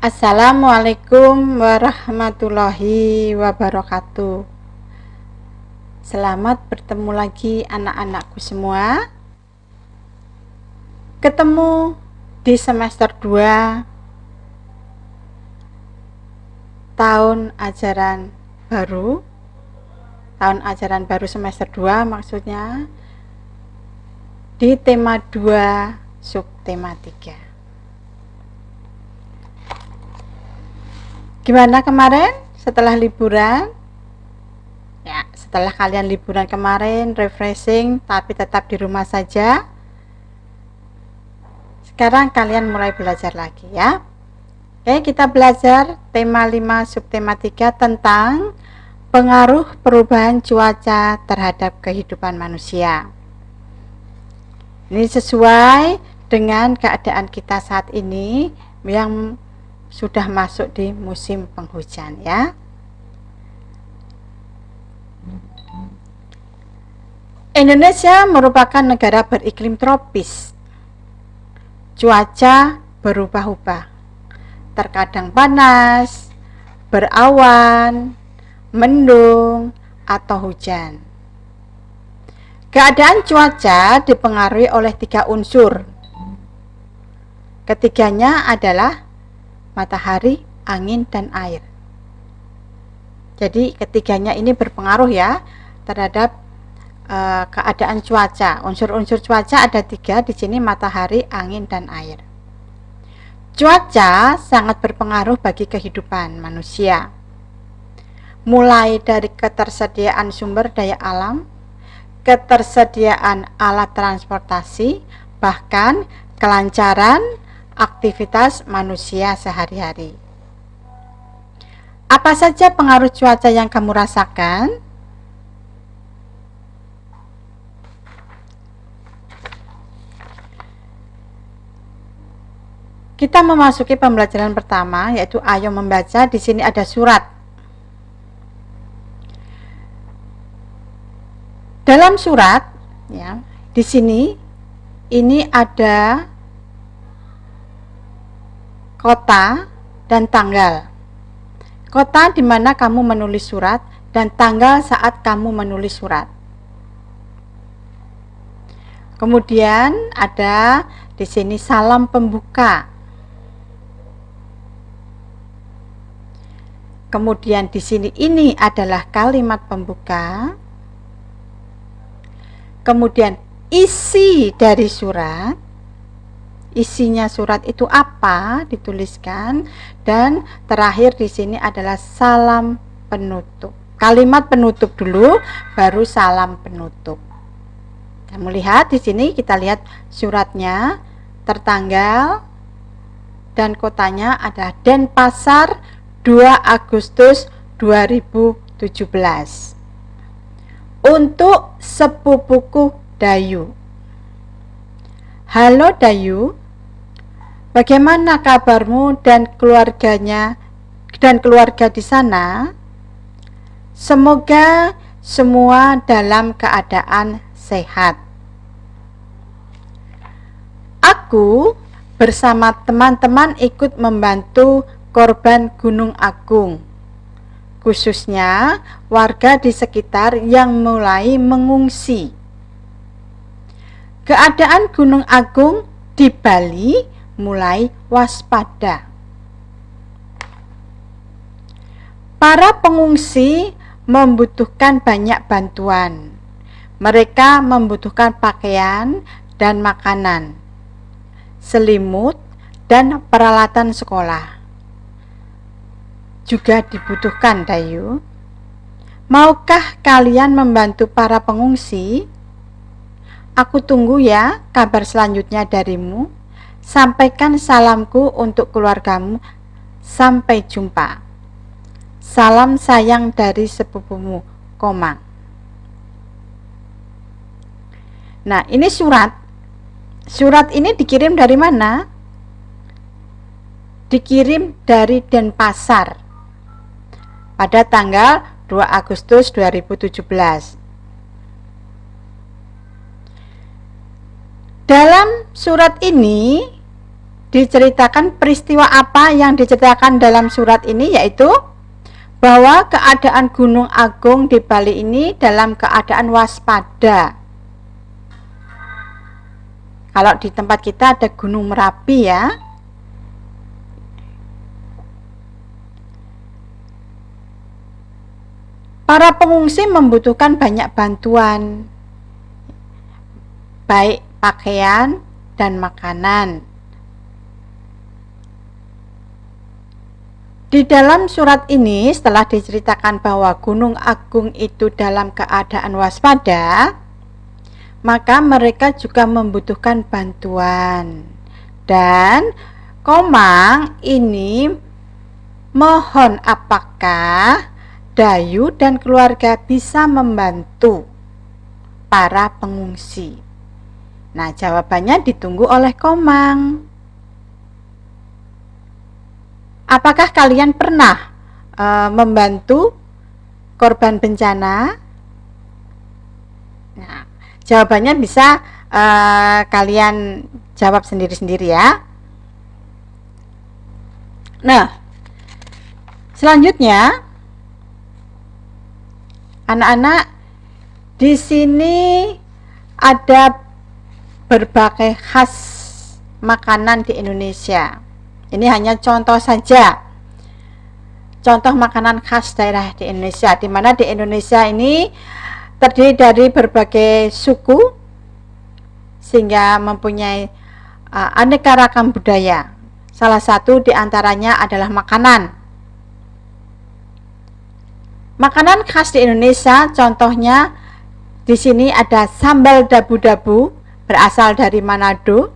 Assalamualaikum warahmatullahi wabarakatuh. Selamat bertemu lagi anak-anakku semua. Ketemu di semester 2 tahun ajaran baru. Tahun ajaran baru semester 2 maksudnya, di tema 2 subtema 3. Gimana kemarin setelah liburan? Ya, setelah kalian liburan kemarin refreshing tapi tetap di rumah saja. Sekarang kalian mulai belajar lagi ya. Oke, kita belajar tema 5 subtema 3 tentang pengaruh perubahan cuaca terhadap kehidupan manusia. Ini sesuai dengan keadaan kita saat ini yang sudah masuk di musim penghujan ya. Indonesia merupakan negara beriklim tropis. Cuaca berubah-ubah. Terkadang panas, berawan, mendung, atau hujan. Keadaan cuaca dipengaruhi oleh 3 unsur. Ketiganya adalah matahari, angin, dan air. Jadi ketiganya ini berpengaruh ya terhadap keadaan cuaca. Unsur-unsur cuaca ada 3 di sini: matahari, angin, dan air. Cuaca sangat berpengaruh bagi kehidupan manusia. Mulai dari ketersediaan sumber daya alam, ketersediaan alat transportasi, bahkan kelancaran aktivitas manusia sehari-hari. Apa saja pengaruh cuaca yang kamu rasakan? Kita memasuki pembelajaran pertama, yaitu ayo membaca. Di sini ada surat. Dalam surat, ya, di sini ini ada kota dan tanggal. Kota di mana kamu menulis surat dan tanggal saat kamu menulis surat. Kemudian ada di sini salam pembuka. Kemudian di sini ini adalah kalimat pembuka. Kemudian isi dari surat. Isinya surat itu apa dituliskan, dan terakhir di sini adalah salam penutup. Kalimat penutup dulu, baru salam penutup. Kamu lihat di sini, kita lihat suratnya tertanggal dan kotanya ada Denpasar, 2 Agustus 2017. Untuk sepupuku Dayu. Halo Dayu, bagaimana kabarmu dan keluarganya dan keluarga di sana? Semoga semua dalam keadaan sehat. Aku bersama teman-teman ikut membantu korban Gunung Agung, khususnya warga di sekitar yang mulai mengungsi. Keadaan Gunung Agung di Bali mulai waspada. Para pengungsi membutuhkan banyak bantuan. Mereka membutuhkan pakaian dan makanan, selimut, dan peralatan sekolah. Juga dibutuhkan, Dayu. Maukah kalian membantu para pengungsi? Aku tunggu ya kabar selanjutnya darimu. Sampaikan salamku untuk keluargamu. Sampai jumpa. Salam sayang dari sepupumu, Komang. Nah, ini surat. Surat ini dikirim dari mana? Dikirim dari Denpasar pada tanggal 2 Agustus 2017. Dalam surat ini diceritakan peristiwa apa yang diceritakan dalam surat ini, yaitu bahwa keadaan Gunung Agung di Bali ini dalam keadaan waspada. Kalau di tempat kita ada Gunung Merapi ya. Para pengungsi membutuhkan banyak bantuan, baik pakaian dan makanan. Di dalam surat ini, setelah diceritakan bahwa Gunung Agung itu dalam keadaan waspada, maka mereka juga membutuhkan bantuan. Dan Komang ini mohon apakah Dayu dan keluarga bisa membantu para pengungsi. Nah, jawabannya ditunggu oleh Komang. Apakah kalian pernah membantu korban bencana? Nah, jawabannya bisa kalian jawab sendiri-sendiri ya. Nah, selanjutnya anak-anak, di sini ada berbagai khas makanan di Indonesia. Ini hanya contoh saja, contoh makanan khas daerah di Indonesia, di mana di Indonesia ini terdiri dari berbagai suku sehingga mempunyai aneka ragam budaya. Salah satu diantaranya adalah makanan. Makanan khas di Indonesia, contohnya di sini ada sambal dabu-dabu berasal dari Manado,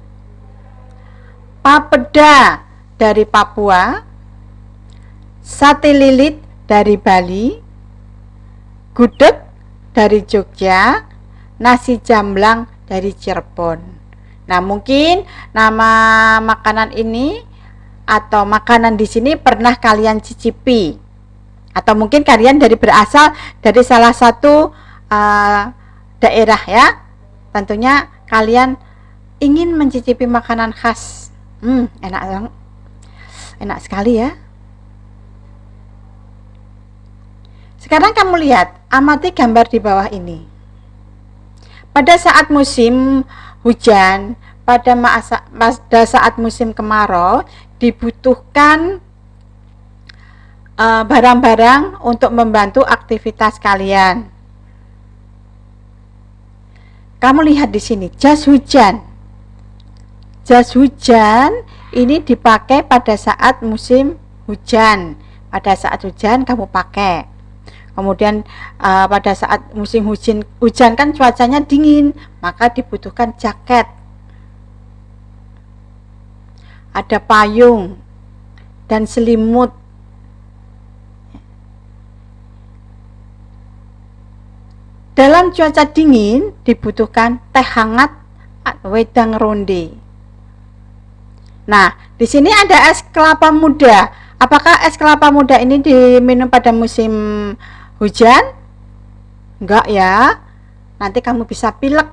papeda dari Papua, sate lilit dari Bali, gudeg dari Jogja, nasi jamblang dari Cirebon. Nah, mungkin nama makanan ini atau makanan di sini pernah kalian cicipi, atau mungkin kalian berasal dari salah satu daerah ya. Tentunya kalian ingin mencicipi makanan khas. Enak sekali ya. Sekarang kamu lihat, amati gambar di bawah ini. Pada saat musim hujan, pada saat musim kemarau, dibutuhkan barang-barang untuk membantu aktivitas kalian. Kamu lihat di sini, jas hujan. Jas hujan ini dipakai pada saat musim hujan. Pada saat hujan kamu pakai. Kemudian pada saat musim hujan kan cuacanya dingin, maka dibutuhkan jaket. Ada payung dan selimut. Dalam cuaca dingin dibutuhkan teh hangat wedang ronde. Nah, di sini ada es kelapa muda. Apakah es kelapa muda ini diminum pada musim hujan? Enggak ya. Nanti kamu bisa pilek.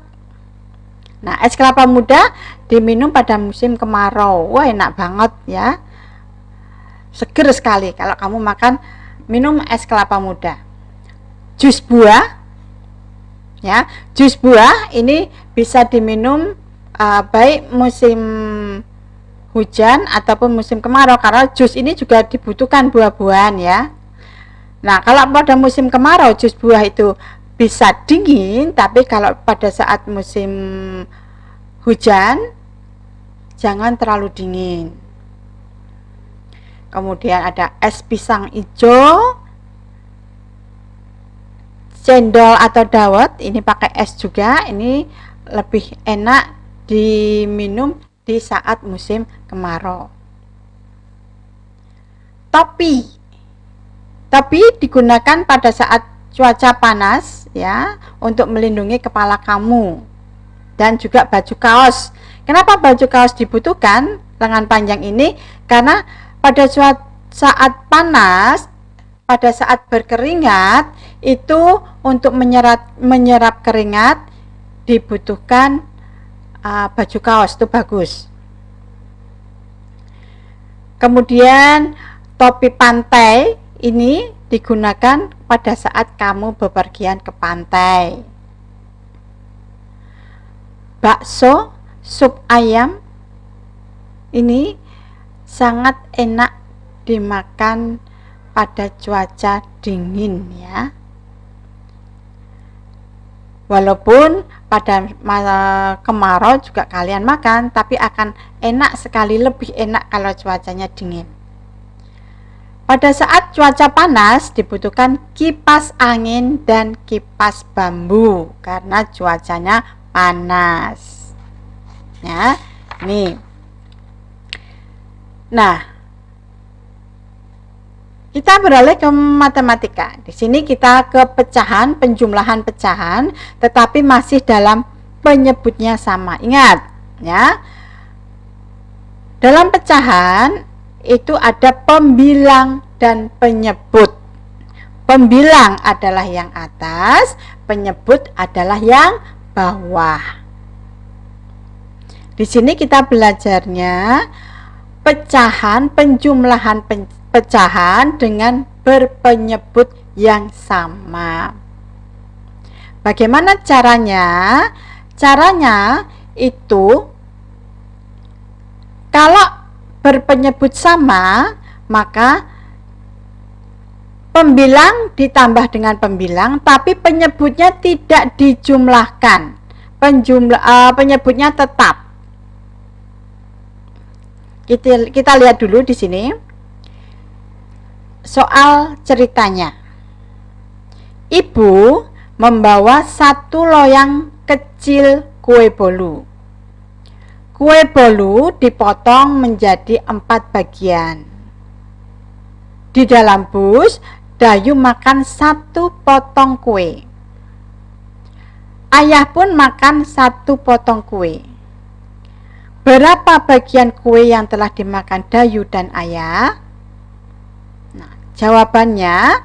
Nah, es kelapa muda diminum pada musim kemarau. Wah, enak banget ya. Seger sekali kalau kamu minum es kelapa muda. Jus buah. Ya, jus buah ini bisa diminum baik musim hujan ataupun musim kemarau, karena jus ini juga dibutuhkan buah-buahan ya. Nah, kalau pada musim kemarau jus buah itu bisa dingin, tapi kalau pada saat musim hujan jangan terlalu dingin. Kemudian ada es pisang hijau, cendol atau dawet, ini pakai es juga, ini lebih enak diminum di saat musim kemarau. Topi digunakan pada saat cuaca panas ya, untuk melindungi kepala kamu. Dan juga baju kaos. Kenapa baju kaos dibutuhkan lengan panjang ini? Karena pada saat panas, pada saat berkeringat, itu untuk menyerap keringat dibutuhkan baju kaos, itu bagus. Kemudian topi pantai ini digunakan pada saat kamu bepergian ke pantai. Bakso, sup ayam ini sangat enak dimakan pada cuaca dingin ya. Walaupun pada kemarau juga kalian makan, tapi akan enak sekali, lebih enak kalau cuacanya dingin. Pada saat cuaca panas dibutuhkan kipas angin dan kipas bambu karena cuacanya panas. Ya, nih. Nah, kita beralih ke matematika. Di sini kita ke pecahan, penjumlahan pecahan, tetapi masih dalam penyebutnya sama. Ingat, ya. Dalam pecahan itu ada pembilang dan penyebut. Pembilang adalah yang atas, penyebut adalah yang bawah. Di sini kita belajarnya pecahan, penjumlahan pecahan dengan berpenyebut yang sama. Bagaimana caranya? Caranya itu kalau berpenyebut sama, maka pembilang ditambah dengan pembilang, tapi penyebutnya tidak dijumlahkan. Penyebutnya tetap. Kita lihat dulu di sini soal ceritanya. Ibu membawa 1 loyang kecil kue bolu. Kue bolu dipotong menjadi 4 bagian. Di dalam bus, Dayu makan 1 potong kue. Ayah pun makan 1 potong kue. Berapa bagian kue yang telah dimakan Dayu dan ayah? Nah, jawabannya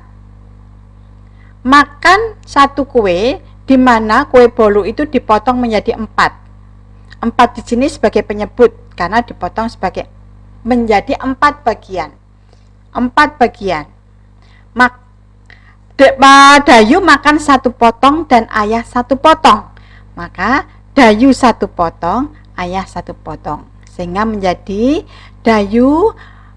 makan 1 kue, di mana kue bolu itu dipotong menjadi 4. 4 di sini sebagai penyebut karena dipotong menjadi 4 bagian. 4 bagian. Dayu makan 1 potong dan ayah 1 potong. Maka Dayu 1 potong, ayah 1 potong. Sehingga menjadi Dayu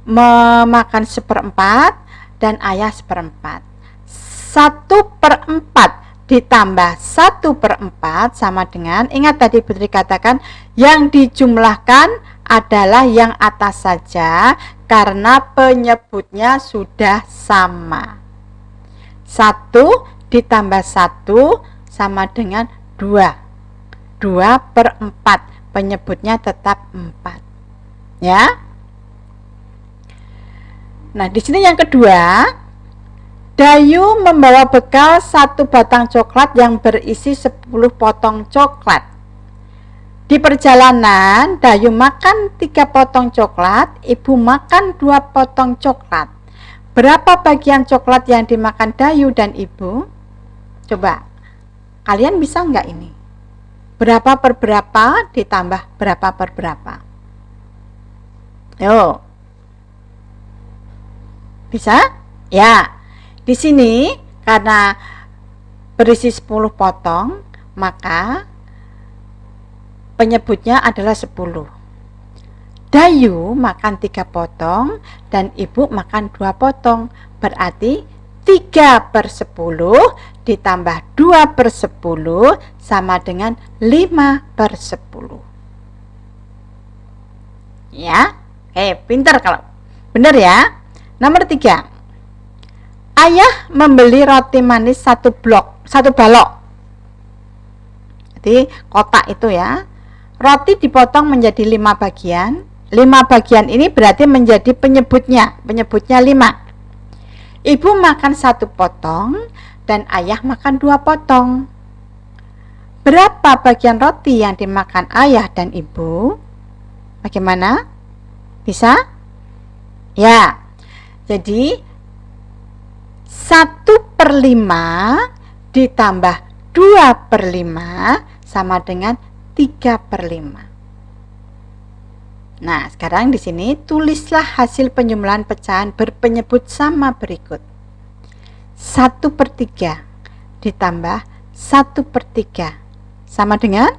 memakan 1/4 dan ayah 1/4. 1/4 ditambah 1/4 sama dengan, ingat tadi Putri katakan yang dijumlahkan adalah yang atas saja karena penyebutnya sudah sama. 1 ditambah 1 sama dengan 2. 2/4, penyebutnya tetap 4. Ya. Nah, di sini yang kedua, Dayu membawa bekal 1 batang coklat yang berisi 10 potong coklat. Di perjalanan, Dayu makan 3 potong coklat, ibu makan 2 potong coklat. Berapa bagian coklat yang dimakan Dayu dan ibu? Coba, kalian bisa nggak ini? Berapa per berapa ditambah berapa per berapa? Yo. Bisa? Ya. Di sini karena berisi 10 potong, maka penyebutnya adalah 10. Dayu makan 3 potong dan ibu makan 2 potong. Berarti 3/10 ditambah 2/10 sama dengan 5/10. Ya, oke, pintar kalau benar ya. Nomor 3. Ayah membeli roti manis 1 balok. Jadi kotak itu ya. Roti dipotong menjadi 5 bagian. 5 bagian ini berarti menjadi penyebutnya 5. Ibu makan 1 potong dan ayah makan 2 potong. Berapa bagian roti yang dimakan ayah dan ibu? Bagaimana? Bisa? Ya. Jadi 1/5 ditambah 2/5 sama dengan 3/5. Nah, sekarang di sini tulislah hasil penjumlahan pecahan berpenyebut sama berikut. 1/3 ditambah 1/3 sama dengan?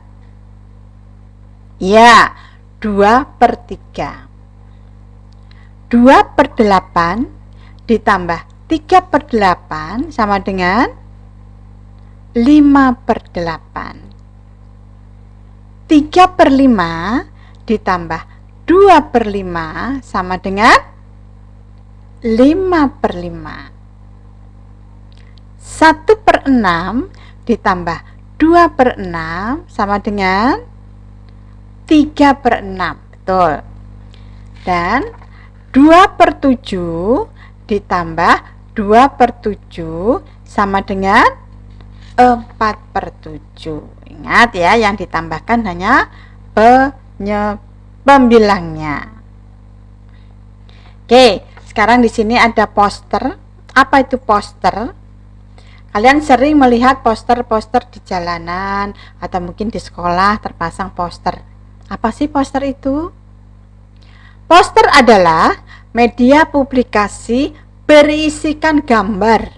Ya, 2/3. 2/8 ditambah 3/8 sama dengan 5/8. 3/5 ditambah 2/5 sama dengan 5/5. 1/6 ditambah 2/6 sama dengan 3/6. Betul. Dan 2/7 ditambah 2/7 sama dengan 4/7. Ingat ya, yang ditambahkan hanya pembilangnya. Oke, sekarang di sini ada poster. Apa itu poster? Kalian sering melihat poster-poster di jalanan atau mungkin di sekolah terpasang poster. Apa sih poster itu? Poster adalah media publikasi berisikan gambar,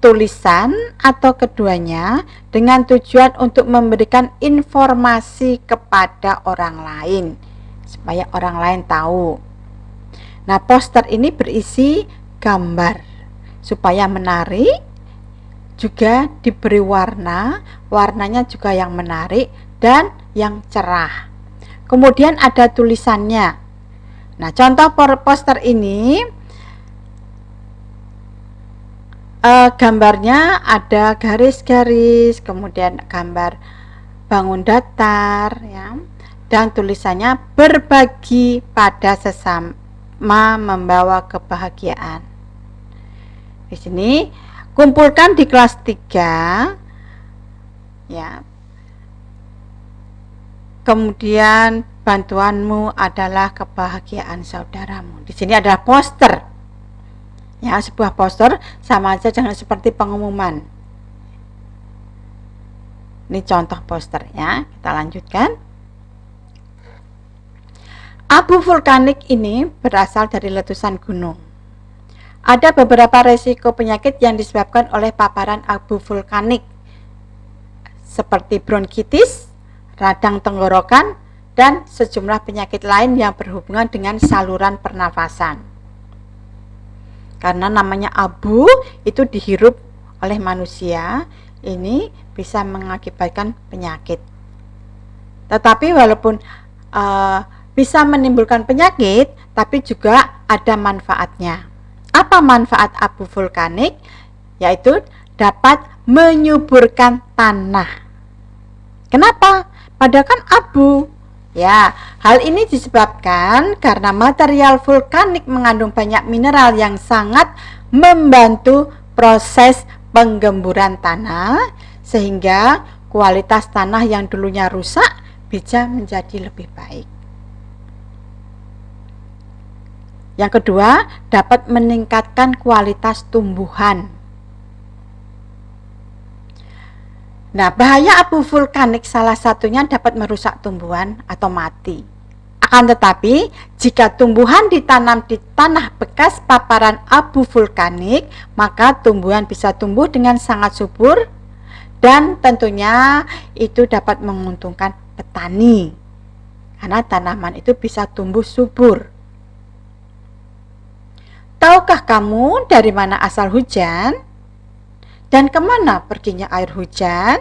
tulisan atau keduanya dengan tujuan untuk memberikan informasi kepada orang lain supaya orang lain tahu. Nah, poster ini berisi gambar supaya menarik, juga diberi warna, warnanya juga yang menarik dan yang cerah. Kemudian ada tulisannya. Nah, contoh poster ini gambarnya ada garis-garis, kemudian gambar bangun datar ya, dan tulisannya berbagi pada sesama membawa kebahagiaan. Di sini kumpulkan di kelas 3 ya. Kemudian bantuanmu adalah kebahagiaan saudaramu. Di sini adalah poster. Ya, sebuah poster sama aja jangan seperti pengumuman. Ini contoh poster ya. Kita lanjutkan. Abu vulkanik ini berasal dari letusan gunung. Ada beberapa resiko penyakit yang disebabkan oleh paparan abu vulkanik, seperti bronkitis, radang tenggorokan, dan sejumlah penyakit lain yang berhubungan dengan saluran pernafasan. Karena namanya abu itu dihirup oleh manusia, ini bisa mengakibatkan penyakit. Tetapi walaupun bisa menimbulkan penyakit, tapi juga ada manfaatnya. Apa manfaat abu vulkanik? Yaitu dapat menyuburkan tanah. Kenapa? Padahal kan abu. Ya, hal ini disebabkan karena material vulkanik mengandung banyak mineral yang sangat membantu proses penggemburan tanah, sehingga kualitas tanah yang dulunya rusak bisa menjadi lebih baik. Yang kedua, dapat meningkatkan kualitas tumbuhan. Nah, bahaya abu vulkanik salah satunya dapat merusak tumbuhan atau mati. Akan tetapi, jika tumbuhan ditanam di tanah bekas paparan abu vulkanik, maka tumbuhan bisa tumbuh dengan sangat subur dan tentunya itu dapat menguntungkan petani. Karena tanaman itu bisa tumbuh subur. Tahukah kamu dari mana asal hujan? Dan kemana perginya air hujan?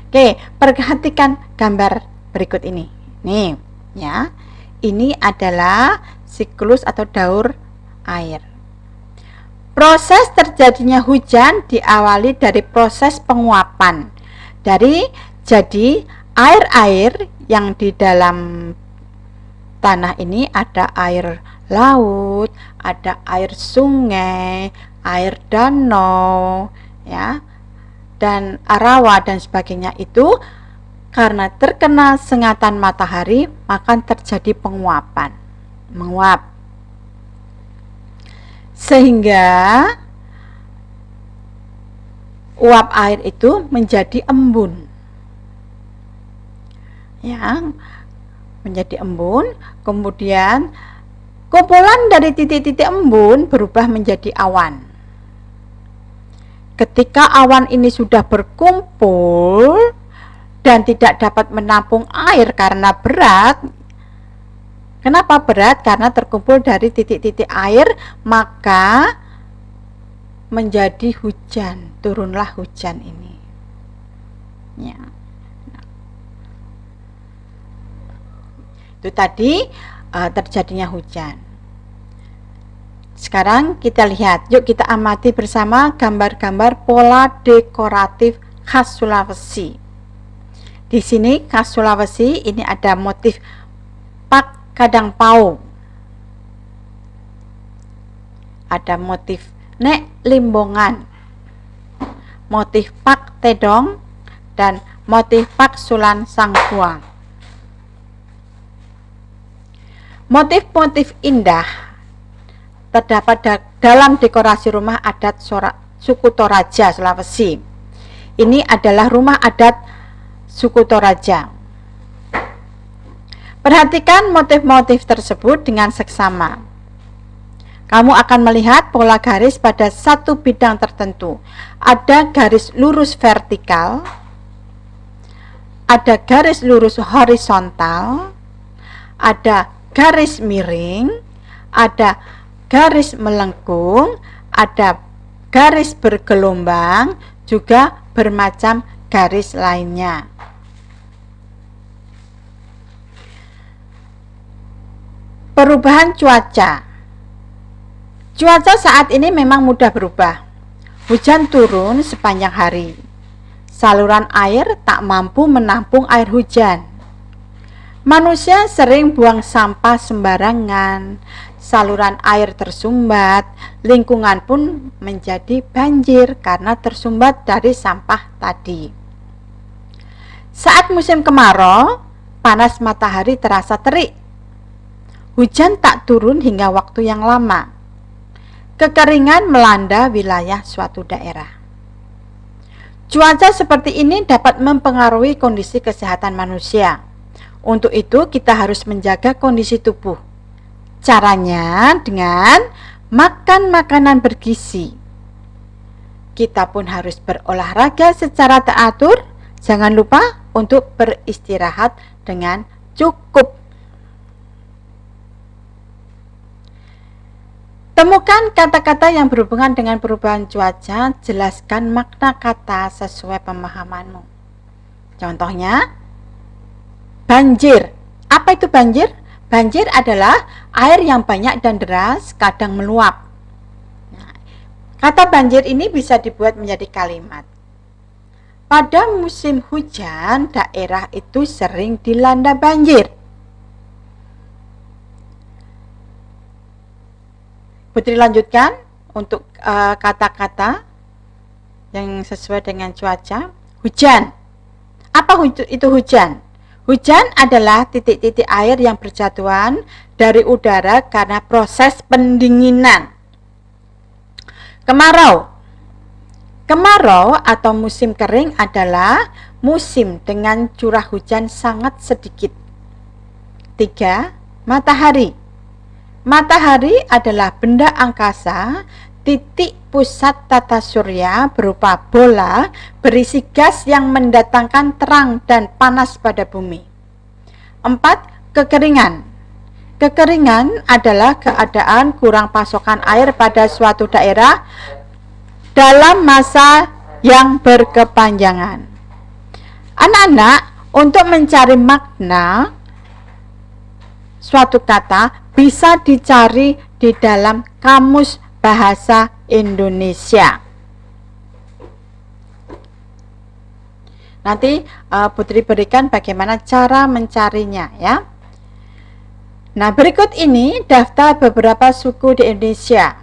Oke, perhatikan gambar berikut ini. Nih, ya. Ini adalah siklus atau daur air. Proses terjadinya hujan diawali dari proses penguapan. Jadi air-air yang di dalam tanah ini ada air laut, ada air sungai, air danau ya, dan rawa dan sebagainya itu karena terkena sengatan matahari maka terjadi penguapan, menguap, sehingga uap air itu menjadi embun ya. menjadi embun, kemudian kumpulan dari titik-titik embun berubah menjadi awan. Ketika awan ini sudah berkumpul dan tidak dapat menampung air karena berat. Kenapa berat? Karena terkumpul dari titik-titik air, maka menjadi hujan. Turunlah hujan ini. Ya. Itu tadi terjadinya hujan. Sekarang kita lihat, yuk kita amati bersama gambar-gambar pola dekoratif khas Sulawesi. Di sini khas Sulawesi ini ada motif pak kadang pau, ada motif nek limbongan, motif pak tedong, dan motif pak sulan sangkuang. Motif-motif indah terdapat dalam dekorasi rumah adat suku Toraja Sulawesi. Ini adalah rumah adat suku Toraja. Perhatikan motif-motif tersebut dengan seksama. Kamu akan melihat pola garis pada satu bidang tertentu. Ada garis lurus vertikal, ada garis lurus horizontal, ada garis miring, ada garis melengkung, ada garis bergelombang, juga bermacam garis lainnya. Perubahan cuaca. Cuaca saat ini memang mudah berubah. Hujan turun sepanjang hari. Saluran air tak mampu menampung air hujan. Manusia sering buang sampah sembarangan, saluran air tersumbat, lingkungan pun menjadi banjir karena tersumbat dari sampah tadi. Saat musim kemarau, panas matahari terasa terik. Hujan tak turun hingga waktu yang lama. Kekeringan melanda wilayah suatu daerah. Cuaca seperti ini dapat mempengaruhi kondisi kesehatan manusia. Untuk itu kita harus menjaga kondisi tubuh. Caranya dengan makan makanan bergizi. Kita pun harus berolahraga secara teratur. Jangan lupa untuk beristirahat dengan cukup. Temukan kata-kata yang berhubungan dengan perubahan cuaca. Jelaskan makna kata sesuai pemahamanmu. Contohnya, banjir. Apa itu banjir? Banjir adalah air yang banyak dan deras, kadang meluap. Nah, kata banjir ini bisa dibuat menjadi kalimat. Pada musim hujan, daerah itu sering dilanda banjir. Putri lanjutkan untuk kata-kata yang sesuai dengan cuaca. Hujan. Apa itu hujan? Hujan adalah titik-titik air yang berjatuhan dari udara karena proses pendinginan. Kemarau. Kemarau atau musim kering adalah musim dengan curah hujan sangat sedikit. 3. Matahari. Matahari adalah benda angkasa, titik pusat tata surya berupa bola berisi gas yang mendatangkan terang dan panas pada bumi. 4. Kekeringan. Kekeringan adalah keadaan kurang pasokan air pada suatu daerah dalam masa yang berkepanjangan. Anak-anak, untuk mencari makna suatu kata bisa dicari di dalam Kamus Bahasa Indonesia. Nanti Putri berikan bagaimana cara mencarinya ya. Nah, berikut ini daftar beberapa suku di Indonesia.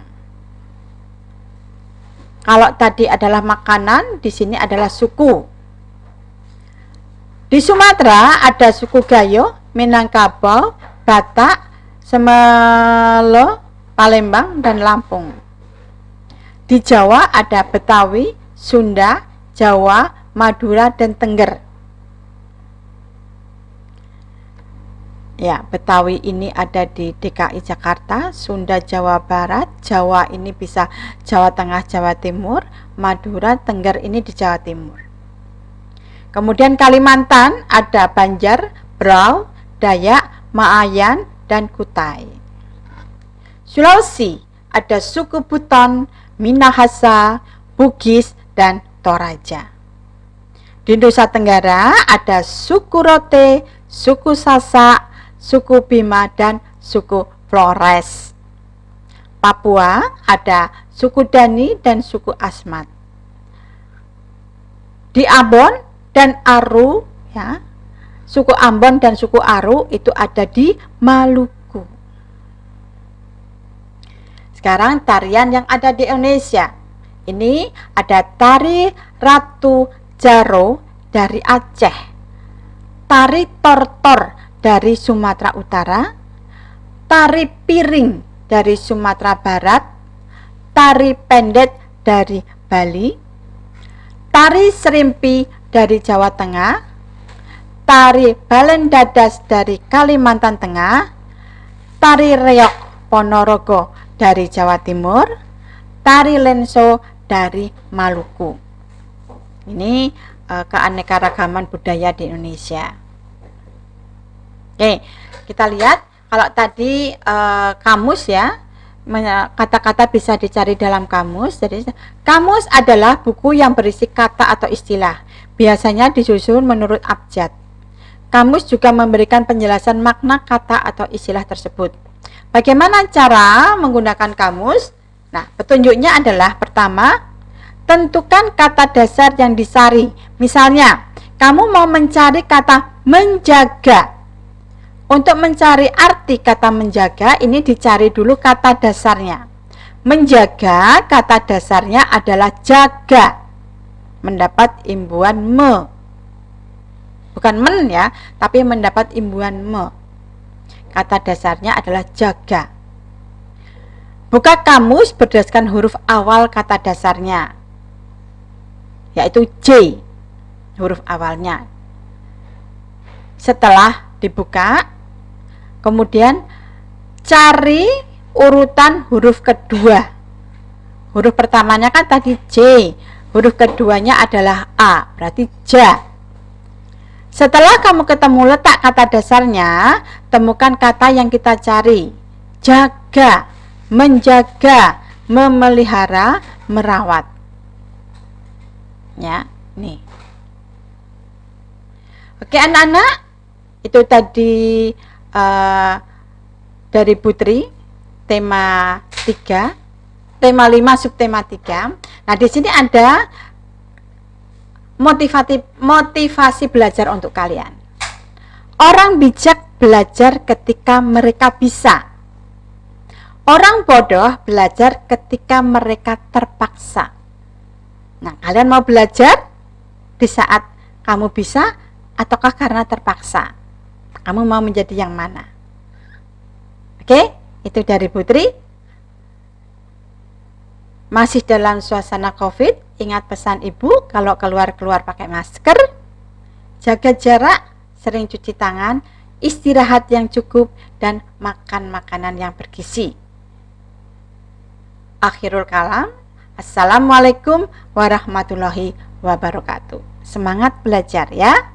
Kalau tadi adalah makanan, di sini adalah suku. Di Sumatera ada suku Gayo, Minangkabau, Batak, Semelo, Palembang, dan Lampung. Di Jawa ada Betawi, Sunda, Jawa, Madura, dan Tengger. Ya, Betawi ini ada di DKI Jakarta, Sunda Jawa Barat, Jawa ini bisa Jawa Tengah, Jawa Timur, Madura, Tengger ini di Jawa Timur. Kemudian Kalimantan ada Banjar, Brau, Dayak, Maayan, dan Kutai. Sulawesi ada suku Buton, Minahasa, Bugis, dan Toraja. Di Nusa Tenggara ada suku Rote, suku Sasak, suku Bima, dan suku Flores. Papua ada suku Dani dan suku Asmat. Di Ambon dan Aru, ya, suku Ambon dan suku Aru itu ada di Maluku. Sekarang tarian yang ada di Indonesia. Ini ada tari Ratu Jaro dari Aceh, tari Tortor dari Sumatera Utara, tari Piring dari Sumatera Barat, tari Pendet dari Bali, tari Serimpi dari Jawa Tengah, tari Balendadas dari Kalimantan Tengah, tari Reok Ponorogo dari Jawa Timur, tari Lenso dari Maluku. Ini keanekaragaman budaya di Indonesia. Oke, kita lihat kalau tadi kamus ya, kata-kata bisa dicari dalam kamus. Jadi kamus adalah buku yang berisi kata atau istilah, biasanya disusun menurut abjad. Kamus juga memberikan penjelasan makna kata atau istilah tersebut. Bagaimana cara menggunakan kamus? Nah, petunjuknya adalah pertama, tentukan kata dasar yang disari. Misalnya, kamu mau mencari kata menjaga. Untuk mencari arti kata menjaga, ini dicari dulu kata dasarnya. Menjaga, kata dasarnya adalah jaga. Mendapat imbuhan me. Bukan men ya, tapi mendapat imbuhan me. Kata dasarnya adalah jaga. Buka kamus berdasarkan huruf awal kata dasarnya, yaitu J, huruf awalnya. Setelah dibuka, kemudian cari urutan huruf kedua. Huruf pertamanya kan tadi J, huruf keduanya adalah A, berarti ja. Setelah kamu ketemu letak kata dasarnya, temukan kata yang kita cari. Jaga, menjaga, memelihara, merawat. Ya, nih. Oke anak-anak, itu tadi dari Putri, tema 3, tema 5, subtema 3. Nah, di sini ada motivasi belajar untuk kalian. Orang bijak belajar ketika mereka bisa. Orang bodoh belajar ketika mereka terpaksa. Nah, kalian mau belajar di saat kamu bisa ataukah karena terpaksa? Kamu mau menjadi yang mana? Oke, itu dari Putri. Masih dalam suasana COVID, ingat pesan ibu, kalau keluar-keluar pakai masker, jaga jarak, sering cuci tangan, istirahat yang cukup, dan makan makanan yang bergizi. Akhirul kalam, assalamualaikum warahmatullahi wabarakatuh. Semangat belajar ya.